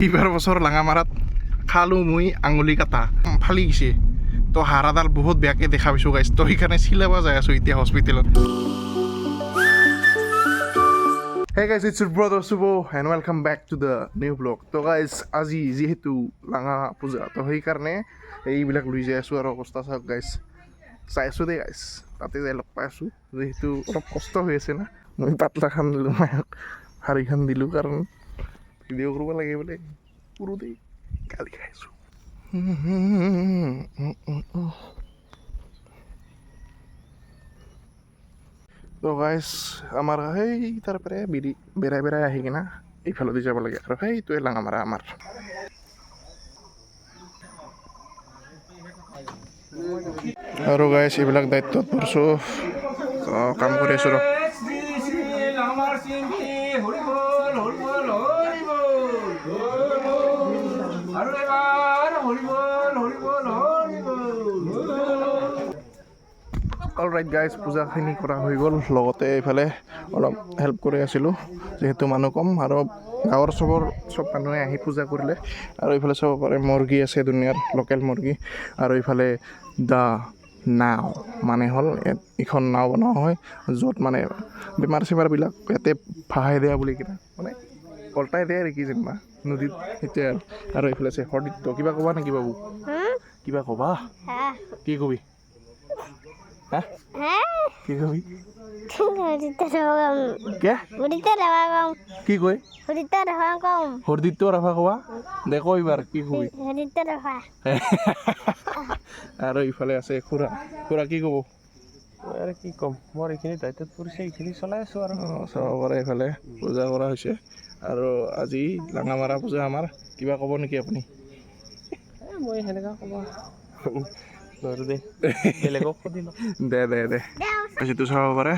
এইবাৰ বছৰ লাঙামাৰাত খালোঁ মই আঙুলি কাটা ফালি গৈছে তো হাড়াডাল বহুত বেয়াকৈ দেখা পাইছোঁ গাইছ তো সেইকাৰণে চিলাব যাই আছোঁ এতিয়া হস্পিটেলত Hey guys, it's your brother Subo and welcome back to the new vlog. তো guys, আজি যিহেতু লাঙা পূজা তো সেইকাৰণে এইবিলাক লৈ যাই আছোঁ আৰু অৱস্থা চাওক গাইছ চাই আছোঁ দেই গাইছ তাতে যাই লগ পাই আছোঁ যিহেতু অলপ কষ্ট হৈ আছে না মই পাতলা খান দিলোঁ মায়ক শাৰী খান দিলোঁ কাৰণ ভিডিঅ' কৰিব লাগে বোলে পুৰো দেই গালি খাইছোঁ তো গাইছ আমাৰ সেই তাৰপৰা বেৰাই বেৰাই আহি কিনা এইফালেদি যাব লাগে আৰু সেইটোৱে লাঙামাৰা আমাৰ আৰু গাইছ এইবিলাক দায়িত্বত পৰিছোঁ কাম কৰি আছোঁ ৰ অলৰাইট গাইজ পূজাখিনি কৰা হৈ গ'ল লগতে এইফালে অলপ হেল্প কৰি আছিলোঁ যিহেতু মানুহ কম আৰু গাঁৱৰ চব মানুহে আহি পূজা কৰিলে আৰু এইফালে চাব পাৰে মুৰ্গী আছে দুনিয়াৰ লোকেল মুৰ্গী আৰু এইফালে দা নাও মানে হ'ল এইখন নাও বনোৱা হয় য'ত মানে বেমাৰ চেমাৰবিলাক ইয়াতে ভাহাই দিয়া বুলি কিনা মানে পলটাই দিয়ে আৰু কি যেনিবা নদীত সেইটোৱে আৰু এইফালে আছে হৰদিত্য কিবা ক'বা নেকি বাবু কিবা ক'বা কি কবি হা কি কবি কি কয় হৰদিত্য ৰাভা ক'বা দে কৈ এইবাৰ কি কবি আৰু ইফালে আছে খুৰা কি ক'ব আৰু কি ক'ম মোৰ এইখিনি দায়িত্বত পৰিছে এইখিনি চলাই আছোঁ আৰু চাব পাৰে এইফালে পূজা কৰা হৈছে আৰু আজি লাঙামাৰা পূজা আমাৰ কিবা ক'ব নেকি আপুনি মই সেনেকুৱা ক'ব নোৱাৰোঁ দেই বেলেগক সুধি লওঁ দে যিটো চাব পাৰে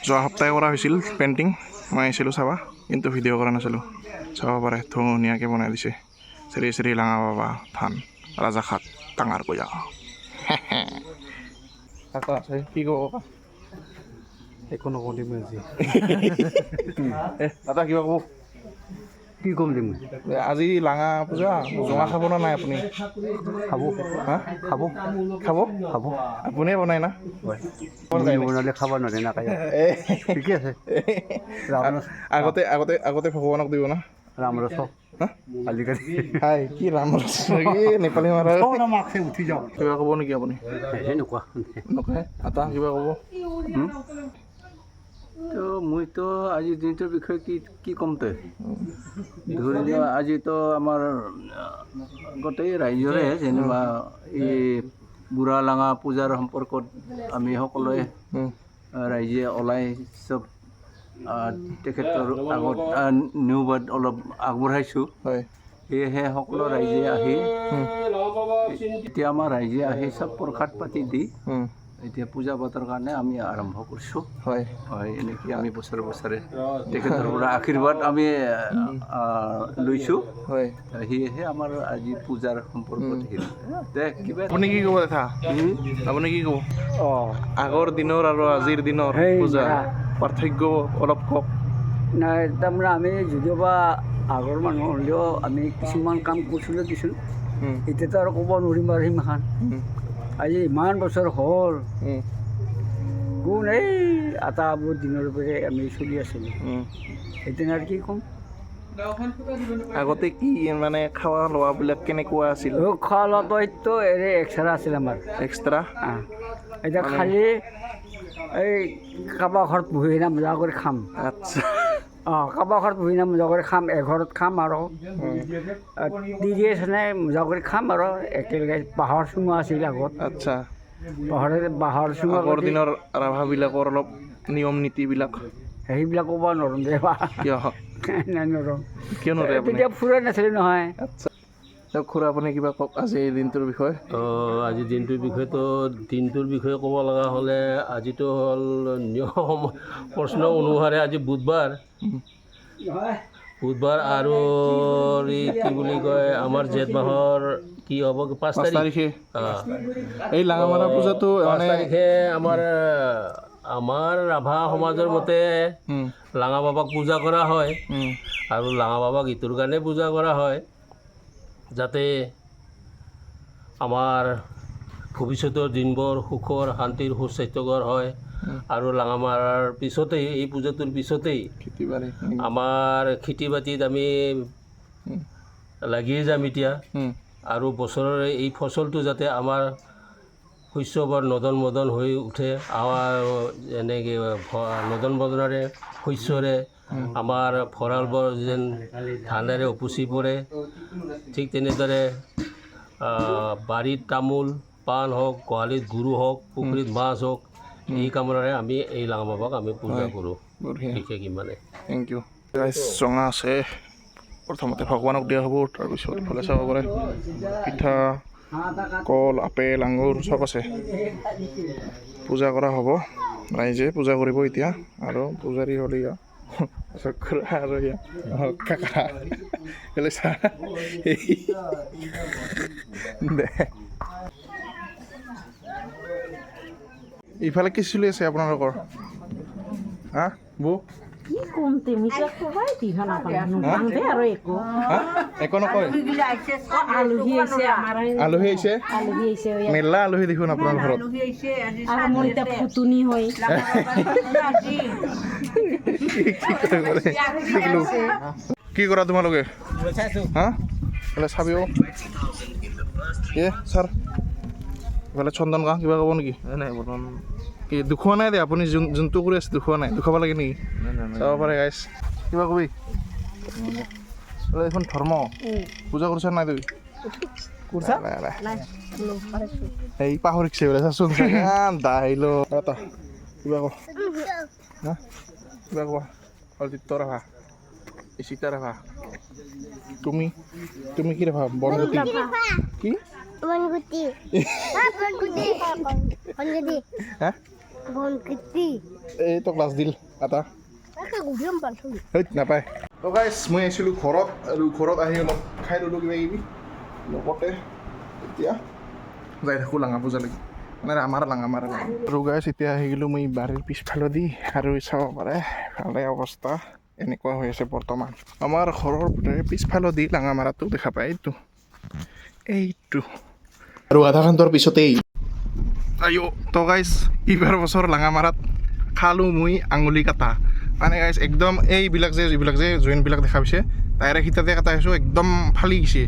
যোৱা সপ্তাহে কৰা হৈছিল পেইণ্টিং মই আহিছিলোঁ চাবা কিন্তু ভিডিঅ' কৰা নাছিলোঁ চাব পাৰে ধুনীয়াকৈ বনাই দিছে শ্ৰী শ্ৰী লাঙা বাবা থান ৰাজাখাত ডাঙৰ পূজা কাকা আছে কি ক'ব একো নকওঁ দিম আজি দাদা কিবা ক'ব কি ক'ম দিম আজি লাঙা পূজা জোঙা খাব না নাই আপুনি খাব হা খাব আপুনিয়ে বনাই না বনালে খাব নোৱাৰে না ঠিকে আছে আগতে ভগৱানক দিব না ৰাম ৰস আজিকালি হাই কি ৰাম ৰস নেপালী মাৰা উঠি যাওঁ কিবা ক'ব নেকি আপুনি সেনেকুৱা নকয় এটা কিবা ক'ব তো মইতো আজিৰ দিনটোৰ বিষয়ে কি ক'ম তই ধৰি লোৱা আজিতো আমাৰ গোটেই ৰাইজৰে যেনিবা এই বুঢ়া লাঙা পূজাৰ সম্পৰ্কত আমি সকলোৱে ৰাইজে ওলাই চব তেখেতৰ আগত নিউজত অলপ আগবঢ়াইছোঁ হয় সেয়েহে সকলো ৰাইজে আহি এতিয়া আমাৰ ৰাইজে আহি চব প্ৰসাদ পাতি দি এতিয়া পূজা পাতৰ কাৰণে আমি আৰম্ভ কৰিছোঁ হয় এনেকৈ আমি বছৰে বছৰে তেখেতৰ পৰা আশীৰ্বাদ আমি লৈছোঁ হয় সেয়েহে আমাৰ আজি পূজাৰ সম্পৰ্কত দে কিবা আপুনি কি ক'ব দেখা আপুনি কি ক'ব আগৰ দিনৰ আৰু আজিৰ দিনৰ পূজা পাৰ্থক্য অলপ কওক নাই তাৰমানে আমি যদিওবা আগৰ মানুহ হ'লেও আমি কিছুমান কাম কৰিছিলোঁ এতিয়াতো আৰু ক'ব নোৱাৰিম আৰু সিমাখান আজি ইমান বছৰ হ'ল কোন এই আটাবোৰ দিনৰ পৰাই আমি চলি আছিলোঁ এতিয়া আৰু কি ক'ম আগতে কি মানে খোৱা লোৱাবিলাক কেনেকুৱা আছিল খোৱা লোৱাটো এইটো এক্সট্ৰা আছিল আমাৰ এক্সট্ৰা এতিয়া খালি এই কাৰোবাৰ ঘৰত বহি কিনে মজা কৰি খাম আচ্ছা কাৰোবাৰ ঘৰত বহি কিনে মজা কৰি খাম এঘৰত খাম আৰু দিয়ে চানে মজা কৰি খাম আৰু একেলগে বাঁহৰ চুঙা আছিল আগত আচ্ছা বাঁহৰ চুঙা আগৰ দিনৰ ৰাভাবিলাকৰ অলপ নিয়ম নীতিবিলাক সেইবিলাক ক'ব নোৱাৰোঁ দে কিয় নাই নোৱাৰোঁ কিয় নোৱাৰে আপুনি তেতিয়া ফুৰা নাছিলোঁ নহয় আচ্ছা খুৰা আপুনি কিবা কওক আজি এই দিনটোৰ বিষয়ে আজিৰ দিনটোৰ বিষয়ে ক'ব লগা হ'লে আজিতো হ'ল নিয়ম প্ৰশ্ন অনুসাৰে আজি বুধবাৰ আৰু কি বুলি কয় আমাৰ জেঠ মাহৰ কি হ'ব 5 তাৰিখে এই লাঙামাৰা পূজাটো 5 তাৰিখে আমাৰ আমাৰ ৰাভা সমাজৰ মতে লাঙা বাবাক পূজা কৰা হয় আৰু লাঙা বাবাক ইটোৰ কাৰণে পূজা কৰা হয় যাতে আমাৰ ভৱিষ্যতৰ দিনবোৰ সুখৰ শান্তিৰ সুস্বাস্থ্যকৰ হয় আৰু লাঙা মাৰাৰ পিছতেই এই পূজাটোৰ পিছতেই খেতি বাৰী আমাৰ খেতি বাতিত আমি লাগিয়ে যাম এতিয়া আৰু বছৰৰ এই ফচলটো যাতে আমাৰ শস্যবোৰ নদন মদন হৈ উঠে আমাৰ এনেকৈ নদন বদনেৰে শস্যৰে আমাৰ ভঁৰালবোৰ যেন ধানেৰে উপচি পৰে ঠিক তেনেদৰে বাৰীত তামোল পাণ হওক গোহালিত গৰু হওক পুখুৰীত মাছ হওক এই কামৰে আমি এই লাঙা বাবাক আমি পূজা কৰোঁ বঢ়িয়া বিশেষ ইমানে থেংক ইউ গাইছ চঙা আছে প্ৰথমতে ভগৱানক দিয়া হ'ব তাৰপিছত ইফালে চাব পাৰে পিঠা কল আপেল আঙুৰ চব আছে পূজা কৰা হ'ব ৰাইজে পূজা কৰিব এতিয়া আৰু পূজাৰী হ'ল ইয়া চক্ৰা আৰু ইয়া কাকা বোলে চা দে ইফালে কি চলি আছে আপোনালোকৰ হা বৌ কি কম মিছা খবাই দিহা নাপায় নুবান্ধে আৰু একো একো নকয় আলহী আহিছে আমাৰ আলহী আহিছে আলহী আহিছে মেলা আলহী দেখোন আপোনাৰ ঘৰত আৰু মোৰ এতিয়া ফুটনি হয় কি কৰা তোমালোকে হা এইফালে চাবিও এ ছাৰ এইফালে চন্দন গাঁও কিবা ক'ব নেকি নাই বৰ্তমান কি দুখোৱা নাই দে আপুনি যোনটো কৰি আছে দুখোৱা নাই দুখাব লাগে নেকি চাব পাৰে গাইছ কিবা কবি এইখন ধৰ্ম পূজা কৰিছা নাই তুমি কৰিছা এই পাহৰিছে বোলে চাচোন দাহিলো কিবা ক হা কিবা কোৱা অজিত ৰাভা ইচিতা ৰাভা তুমি তুমি কি ৰাভা বনগতি কি বনগুটি বনগুটি হা বনগুটি এই তো ক্লাছ দিল এটা হেই নাপায় তো গাইছ মই আহিছিলোঁ ঘৰত আৰু ঘৰত আহি অলপ খাই ল'লোঁ কিবা কিবি লগতে এতিয়া যাই থাকোঁ লাঙা পূজালৈকে মানে আমাৰ লাঙামাৰা আৰু গাইছ এতিয়া আহি গ'লোঁ মই বাৰীৰ পিছফালেদি আৰু চাব পাৰে ভালে অৱস্থা এনেকুৱা হৈ আছে বৰ্তমান আমাৰ ঘৰৰ পিছফালেদি লাঙামাৰাটো দেখা পায় এইটো আৰু আধা ঘণ্টাৰ পিছতেই আইঅ তো গাইছ এইবাৰ বছৰ লাঙামাৰাত খালোঁ মই আঙুলি কাটা মানে গাইছ একদম এইবিলাক যে জইনবিলাক দেখা পাইছে তাইৰে সিটাতে কাটা আছোঁ একদম ফালি গৈছে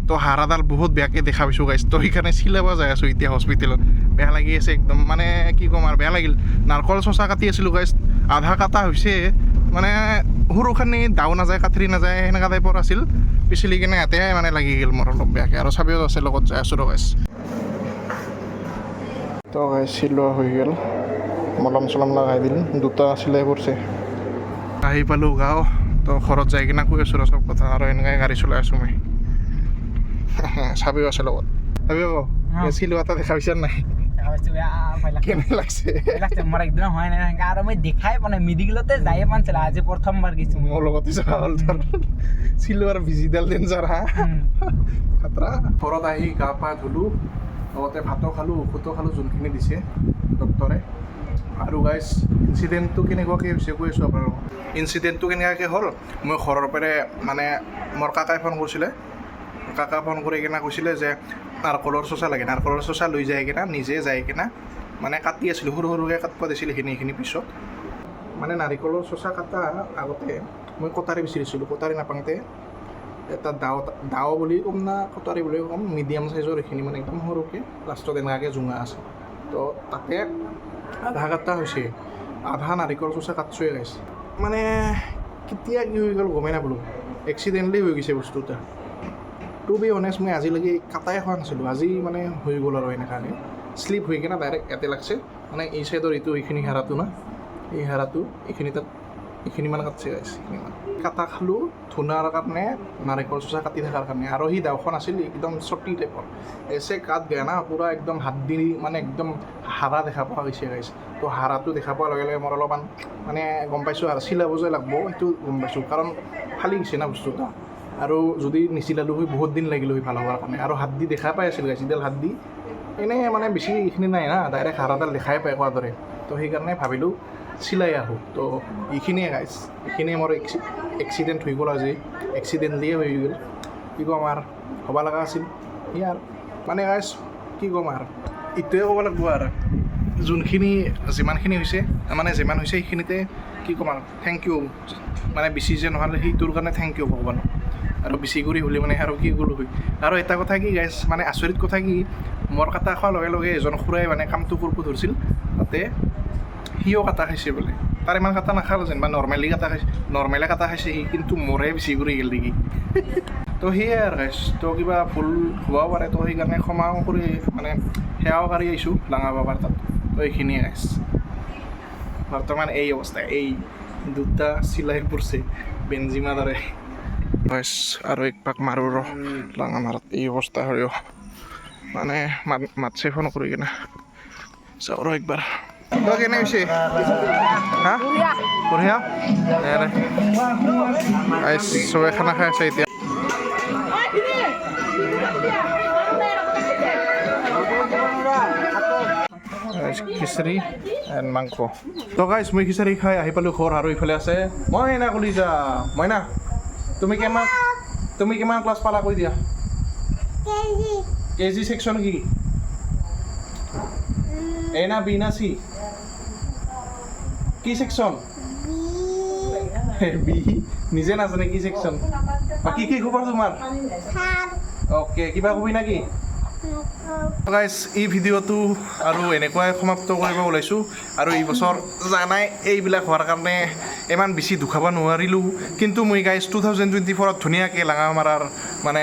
তো হাড়াডাল বহুত বেয়াকৈ দেখা পাইছোঁ গাইছ তো সেইকাৰণে চিলাব যাই আছোঁ এতিয়া হস্পিটেলত বেয়া লাগি আছে একদম মানে কি ক'ম আৰু বেয়া লাগিল নাৰকল চচা কাটি আছিলোঁ গাইছ আধা কাটা হৈছে মানে সৰুখানি দাও নাযায় কাঠৰি নাযায় সেনেকুৱা টাইপৰ আছিল পিছলি কিনে ইয়াতে মানে লাগি গ'ল মোৰ অলপ বেয়াকৈ আৰু চাবিও আছে লগত যাই আছোঁ গাইছ তো গাইছ চিলোৱা হৈ গ'ল মলম চলম লগাই দিল দুটা চিলাই কৰিছে আহি পালোঁ গাঁও তো ঘৰত যাই কিনে কৈ আছোঁ চব কথা আৰু এনেকৈ গাড়ী চলাই আছোঁ মই চাবিও আছে লগত চাবিও চিলোৱা এটা দেখা পাইছা নাই কেনে লাগছে মোৰ একদম হোৱা নাই আৰু মই দেখাই পোৱা নাই মেডিকেলতে যায়ে পোৱা নাছিলোঁ আজি প্ৰথমবাৰ গৈছোঁ মোৰ লগতে যোৱা হ'ল তাৰ চিলোৱাৰ ভিজিডাল ডেঞ্জাৰ হা খাতৰা ঘৰত আহি গা পা ধুলোঁ লগতে ভাতো খালোঁ ঔষধো খালোঁ যোনখিনি দিছে ডক্টৰে আৰু গাইছ ইনচিডেণ্টটো কেনেকুৱাকৈ হৈছে কৈ আছোঁ আপোনালোকক ইনচিডেণ্টটো কেনেকুৱাকৈ হ'ল মই ঘৰৰ পৰাই মানে মোৰ কাকাই ফোন কৰিছিলে কাকা ফোন কৰি কিনে কৈছিলে যে নাৰকলৰ চচা লাগে নাৰকলৰ চচা লৈ যায় কিনে নিজে যাই কিনে মানে কাটি আছিলোঁ সৰু সৰুকৈ কাটিব দিছিল এইখিনি পিছত মানে নাৰিকলৰ চচা কটা আগতে মই কটাৰী বিচাৰিছিলোঁ কটাৰী নাপাওঁতে এটা দাও বুলি ক'ম না কটাৰী বুলি ক'ম মিডিয়াম চাইজৰ এইখিনি মানে একদম সৰুকৈ লাষ্টত এনেকুৱাকৈ জোঙা আছে তো তাতে আধা কাটা হৈছে আধা নাৰিকল চচা কাটছোৱে গাইছে মানে কেতিয়া কি হৈ গ'ল গমেই নাপালোঁ এক্সিডেণ্টলি হৈ গৈছে বস্তু এটা টু বি অনেষ্ট মই আজিলৈকে কাটাই খোৱা নাছিলোঁ আজি মানে হৈ গ'ল আৰু এনেকুৱাকৈ শ্লিপ হৈ কিনে ডাইৰেক্ট ইয়াতে লাগছে মানে এই চাইডৰ এইটো এইখিনি হাৰাটো না এই হাৰাটো এইখিনি তাত এইখিনিমান কাটছে গাইছে এইখিনিমান কাটা খালোঁ ধুনাৰ কাৰণে নাৰিকল চচা কাটি থকাৰ কাৰণে আৰু সেই দাওখন আছিল একদম চটি টাইপৰ এছে কাট গয়া না পূৰা একদম হাত দি মানে একদম হাৰা দেখা পোৱা গৈছে গাইছে তো হাৰাটো দেখা পোৱাৰ লগে লগে মোৰ অলপমান মানে গম পাইছোঁ আৰু চিলাব যে লাগব সেইটো গম পাইছোঁ কাৰণ ফালি গৈছে না বস্তুটো আৰু যদি নিচিলালোঁ হৈ বহুত দিন লাগিল হৈ ভাল হোৱাৰ কাৰণে আৰু হাত দি দেখা পাই আছিল গাইছে ইডাল হাত দি এনেই মানে বেছি এইখিনি নাই না ডাইৰেক্ট হাৰাডাল দেখাই পায় কোৱাৰ দৰে তো সেইকাৰণে ভাবিলোঁ চিলাই আহোঁ। তো এইখিনিয়ে গাইছ, এইখিনিয়ে মোৰ এক্সিডেণ্ট হৈ গ'ল আজি, এক্সিডেণ্টলিয়ে হৈ গ'ল। কি ক'ম আৰু হ'ব লগা আছিল ইয়াৰ মানে গাইছ, কি ক'ম আৰু এইটোৱে ক'ব লাগিব আৰু যোনখিনি যিমানখিনি হৈছে মানে যিমান হৈছে সেইখিনিতে কি ক'ম আৰু থেংক ইউ, মানে বেছি যে নহ'লে সেইটোৰ কাৰণে থেংক ইউ ভগৱানক। আৰু বেছি কৰি হ'লে মানে আৰু কি ক'লোঁ হয়। আৰু এটা কথা কি গাইছ, মানে আচৰিত কথা কি, মোৰ কাটা খোৱাৰ লগে লগে এজন খুৰাই মানে কামটো কৰিব ধৰিছিল, তাতে সিও কাটা খাইছে বোলে। তাৰ ইমান কাটা নাখাল যেনিবা নৰ্মেলি কাটা খাইছে সি, কিন্তু মোৰহে বেছি কৰি গ'ল নেকি। তো সেয়াই আৰু গাইছ, তো কিবা ভুল হ'বও পাৰে, তো সেইকাৰণে ক্ষমাও কৰি মানে সেৱাও কৰি আহিছোঁ ডাঙৰ বাবাৰ তাত। তো এইখিনিয়ে গাইছ, বৰ্তমান এই অৱস্থা, এই দুটা চিলাই পৰছে বেঞ্জিমা দৰে। গাইছ আৰু এক পাক মাৰোঁ ৰ ডাঙৰ মাৰত, এই অৱস্থা হয় মানে মাতছে ফোন কৰি কিনে চাওঁ ৰ একবাৰ। তো কেনে হৈছে হা বঢ়িয়া চবে খানা খাই আছে এতিয়া। খিচাৰি এণ্ড মাংস। তো গাইছ মই খিচাৰি খাই আহি পালোঁ ঘৰ, আৰু ইফালে আছে মইনা কলিজা। মইনা তুমি কিমান ক্লাছ পালা কৈ দিয়া। কেজি সেকশ্যন কি এ না বি না চি? কি সেকশ্যন? বি নিজে নাজানে কি সেকশ্যন। বাকী কি খবৰ তোমাৰ? অ'কে, কিবা কবি নাকি? গাইছ এই ভিডিঅ'টো আৰু এনেকুৱাই সমাপ্ত কৰিব ওলাইছোঁ। আৰু এই বছৰ জানাই এইবিলাক হোৱাৰ কাৰণে ইমান বেছি দুখাব নোৱাৰিলোঁ, কিন্তু মই গাইছ 2024ত ধুনীয়াকৈ লাঙামাৰাৰ মানে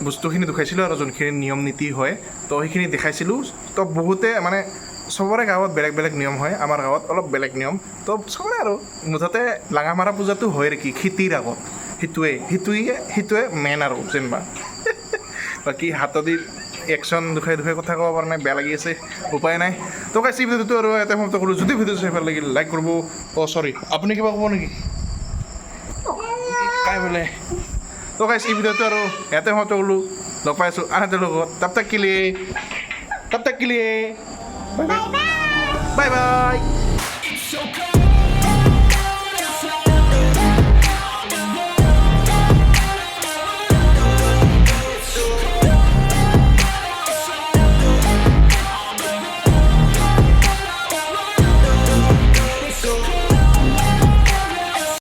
বস্তুখিনি দেখাইছিলোঁ আৰু যোনখিনি নিয়ম নীতি হয় তো সেইখিনি দেখাইছিলোঁ। তো বহুতে মানে চবৰে গাঁৱত বেলেগ বেলেগ নিয়ম হয়, আমাৰ গাঁৱত অলপ বেলেগ নিয়ম। তো চবৰে আৰু মুঠতে লাঙামাৰা পূজাটো হয় কি খেতিৰ আগত, সেইটোৱে মেইন আৰু যেনিবা। বাকী হাতদি একশ্যন দুখাই কথা ক'ব পৰা নাই, বেয়া লাগি আছে, উপায় নাই। তো গাইছ এই ভিডিঅ'টো আৰু এটা সমাপ্ত কৰোঁ। যদি ভিডিঅ'টো চাই ভাল লাগিল লাইক কৰিব। চৰি আপুনি কিবা ক'ব নেকি? কাই বোলে। তো গাইছ এই ভিডিঅ'টো আৰু ইয়াতে সমাপ্ত কৰিলোঁ। লগ পাই আছোঁ আন এটাৰ লগত। তব তক কে লিয়ে বাই বাই।